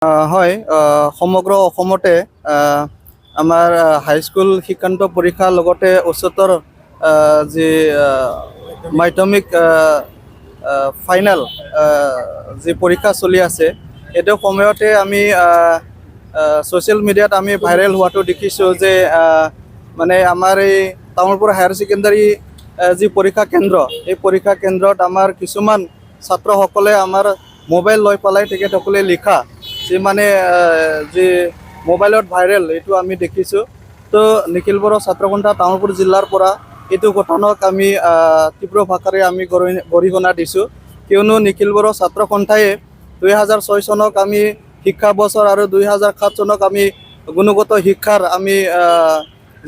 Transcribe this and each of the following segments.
হয়, সমগ্ৰ অসমতে আমাৰ হাইস্কুল শিক্ষান্ত পৰীক্ষাৰ লগতে উচ্চতৰ যি মাধ্যমিক ফাইনেল যি পৰীক্ষা চলি আছে, এইটো সময়তে আমি ছ'চিয়েল মিডিয়াত আমি ভাইৰেল হোৱাটো দেখিছোঁ যে মানে আমাৰ এই তামোলপুৰ হায়াৰ ছেকেণ্ডাৰী যি পৰীক্ষা কেন্দ্ৰ, এই পৰীক্ষা কেন্দ্ৰত আমাৰ কিছুমান ছাত্ৰসকলে আমাৰ মোবাইল লৈ পেলাই তেখেতসকলে লিখা যি মানে যি মোবাইলত ভাইৰেল এইটো আমি দেখিছোঁ। তো নিখিল বড়ো ছাত্ৰ সন্থা তামোলপুৰ জিলাৰ পৰা এইটো ঘটনাক আমি তীব্ৰ ভাষাৰে আমি গৰিহণা দিছোঁ, কিয়নো নিখিল বড়ো ছাত্ৰ সন্থাই 2006 চনক আমি শিক্ষা বছৰ আৰু 2007 চনক আমি গুণগত শিক্ষাৰ আমি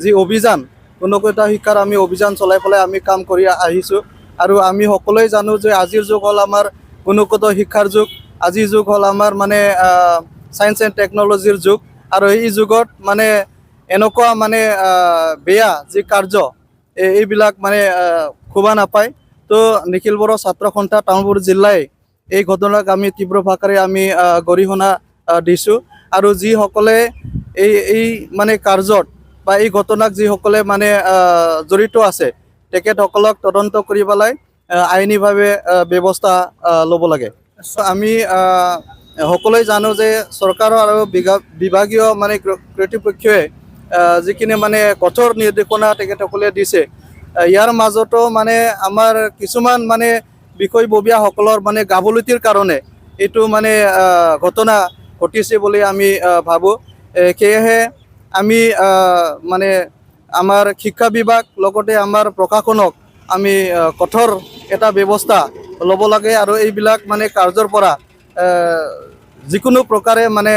যি অভিযান, গুণগত শিক্ষাৰ আমি অভিযান চলাই পেলাই আমি কাম কৰি আহিছোঁ। আৰু আমি সকলোৱে জানো যে আজিৰ যুগ হ'ল আমাৰ গুণগত শিক্ষাৰ যুগ, আজিৰ যুগ হ'ল আমাৰ মানে ছায়েন্স এণ্ড টেকন'লজিৰ যুগ। আৰু এই যুগত মানে এনেকুৱা মানে বেয়া যি কাৰ্য এইবিলাক মানে শোভা নাপায়। তো নিখিল বড়ো ছাত্ৰ সন্থা তামোলপুৰ জিলাই এই ঘটনাক আমি তীব্ৰ ভাষাৰে আমি গৰিহণা দিছোঁ। আৰু যিসকলে এই মানে কাৰ্যত বা এই ঘটনাক যিসকলে মানে জড়িত আছে, তেখেতসকলক তদন্ত কৰি পেলাই আইনীভাৱে ব্যৱস্থা ল'ব লাগে। আমি সকলোৱে জানো যে চৰকাৰৰ আৰু বিভাগীয় মানে কৰ্তৃপক্ষই যিখিনি মানে কঠোৰ নিৰ্দেশনা তেখেতসকলে দিছে, ইয়াৰ মাজতো মানে আমাৰ কিছুমান মানে বিষয়ববীয়াসকলৰ মানে গাফিলতিৰ কাৰণে এইটো মানে ঘটনা ঘটিছে বুলি আমি ভাবোঁ। সেয়েহে আমি মানে আমাৰ শিক্ষা বিভাগ লগতে আমাৰ প্ৰশাসনক আমি কঠোৰ এটা ব্যৱস্থা ল'ব লাগে আৰু এইবিলাক মানে কাৰ্যৰ পৰা যিকোনো প্ৰকাৰে মানে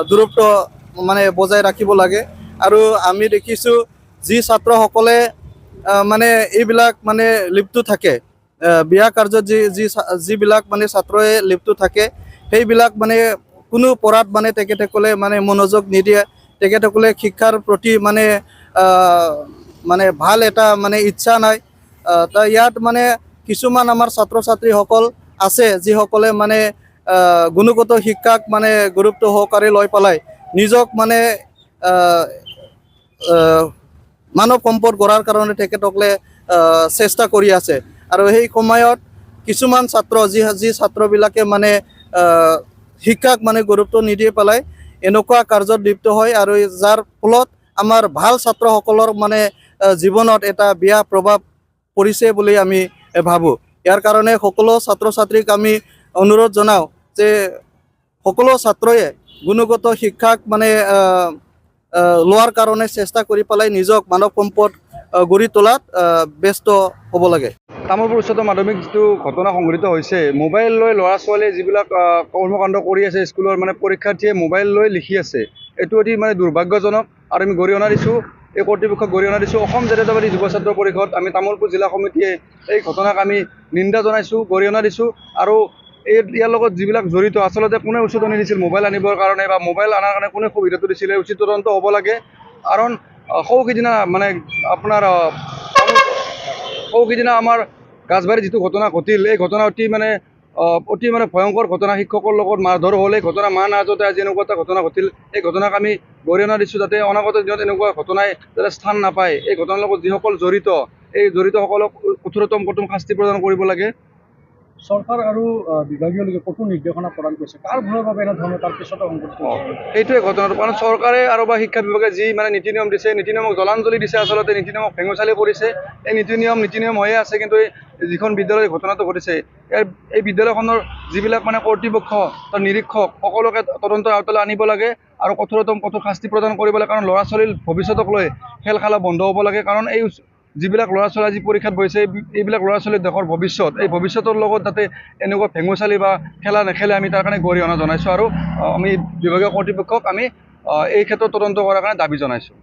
দূৰত্ব মানে বজাই ৰাখিব লাগে। আৰু আমি দেখিছোঁ যি ছাত্ৰসকলে মানে এইবিলাক মানে লিপ্ত থাকে, বিয়া কাৰ্যত যিবিলাক মানে ছাত্ৰই লিপ্ত থাকে, সেইবিলাক মানে কোনো পঢ়াত মানে তেখেতসকলে মানে মনোযোগ নিদিয়ে। তেখেতসকলে শিক্ষাৰ প্ৰতি মানে মানে ভাল এটা মানে ইচ্ছা নাই। তো ইয়াত মানে কিছুমান আমাৰ ছাত্ৰ ছাত্ৰীসকল আছে যিসকলে মানে গুণগত শিক্ষাক মানে গুৰুত্ব সহকাৰে লৈ পেলাই নিজক মানে মানৱ সম্পদ গঢ়াৰ কাৰণে তেখেতসকলে চেষ্টা কৰি আছে। আৰু সেই সময়ত কিছুমান ছাত্ৰ যি ছাত্ৰবিলাকে মানে শিক্ষাক মানে গুৰুত্ব নিদি পেলাই এনেকুৱা কাৰ্যত লিপ্ত হয়, আৰু যাৰ ফলত আমাৰ ভাল ছাত্ৰসকলৰ মানে জীৱনত এটা বেয়া প্ৰভাৱ পৰিছে বুলি আমি ভাবোঁ। ইয়াৰ কাৰণে সকলো ছাত্ৰ ছাত্ৰীক আমি অনুৰোধ জনাওঁ যে সকলো ছাত্ৰয়ে গুণগত শিক্ষাক মানে লোৱাৰ কাৰণে চেষ্টা কৰি পেলাই নিজক মানৱ সম্পদ গঢ়ি তোলাত ব্যস্ত হ'ব লাগে। তামোলপুৰ উচ্চতৰ মাধ্যমিক যিটো ঘটনা সংঘটিত হৈছে, মোবাইল লৈ ল'ৰা ছোৱালীয়ে যিবিলাক কৰ্মকাণ্ড কৰি আছে, স্কুলৰ মানে পৰীক্ষাৰ্থীয়ে মোবাইল লৈ লিখি আছে, এইটো অতি মানে দুৰ্ভাগ্যজনক। আৰু আমি গৰিহণা দিছোঁ, এই কৰ্তৃপক্ষক গৰিহণা দিছোঁ। অসম জাতীয়তাবাদী যুৱ ছাত্ৰ পৰিষদ আমি তামোলপুৰ জিলা সমিতিয়ে এই ঘটনাক আমি নিন্দা জনাইছোঁ, গৰিহণা দিছোঁ। আৰু ইয়াৰ লগত যিবিলাক জড়িত, আচলতে কোনে উচতনি দিছিল মোবাইল আনিবৰ কাৰণে বা মোবাইল অনাৰ কাৰণে কোনে সুবিধাটো দিছিলে, উচিত তদন্ত হ'ব লাগে। কাৰণ সৌকেইদিনা মানে আপোনাৰ সৌকেইদিনা আমাৰ গাছবাৰীত যিটো ঘটনা ঘটিল, এই ঘটনা অতি মানে ভয়ংকৰ ঘটনা। শিক্ষকৰ লগত মাৰধৰ হ'ল, এই ঘটনা মা নাজতে আজি এনেকুৱা এটা ঘটনা ঘটিল। এই ঘটনাক আমি গৰিহণা দিছোঁ, যাতে অনাগত দিনত এনেকুৱা ঘটনাই যাতে স্থান নাপায়। এই ঘটনাৰ লগত যিসকল জড়িত, এই জড়িতসকলক কঠোৰতম শাস্তি প্ৰদান কৰিব লাগে। চৰকাৰ আৰু বিভাগীয় লোকে কঠোৰ নিৰ্দেশনা প্ৰদান কৰিছে, কাৰ ভুলৰ বাবে এনেধৰণৰ তাৰ পিছতো সংঘটিত হৈছে? এইটোৱে ঘটনাটো। কাৰণ চৰকাৰে আৰু বা শিক্ষা বিভাগে যি মানে নীতি নিয়ম দিছে, নীতি নিয়মক জলাঞ্জলি দিছে, আচলতে নীতি নিয়মক ভেঙুচালি কৰিছে। এই নীতি নিয়ম হৈয়ে আছে, কিন্তু যিখন বিদ্যালয়ত ঘটনাটো ঘটিছে, এই বিদ্যালয়খনৰ যিবিলাক মানে কৰ্তৃপক্ষ তাৰ নিৰীক্ষক সকলোকে তদন্তৰ আওতালৈ আনিব লাগে আৰু কঠোৰ শাস্তি প্ৰদান কৰিব লাগে। কাৰণ ল'ৰা ছোৱালীৰ ভৱিষ্যতক লৈ খেল খেলা বন্ধ হ'ব লাগে। কাৰণ এই যিবিলাক ল'ৰা ছোৱালী আজি পৰীক্ষাত বহিছে, এইবিলাক ল'ৰা ছোৱালীৰ দেশৰ ভৱিষ্যত, এই ভৱিষ্যতৰ লগত যাতে এনেকুৱা ভেঙুচালি বা খেলা নেখেলে, আমি তাৰ কাৰণে গৰিহণা জনাইছোঁ। আৰু আমি বিভাগীয় কৰ্তৃপক্ষক আমি এই ক্ষেত্ৰত তদন্ত কৰাৰ কাৰণে দাবী জনাইছোঁ।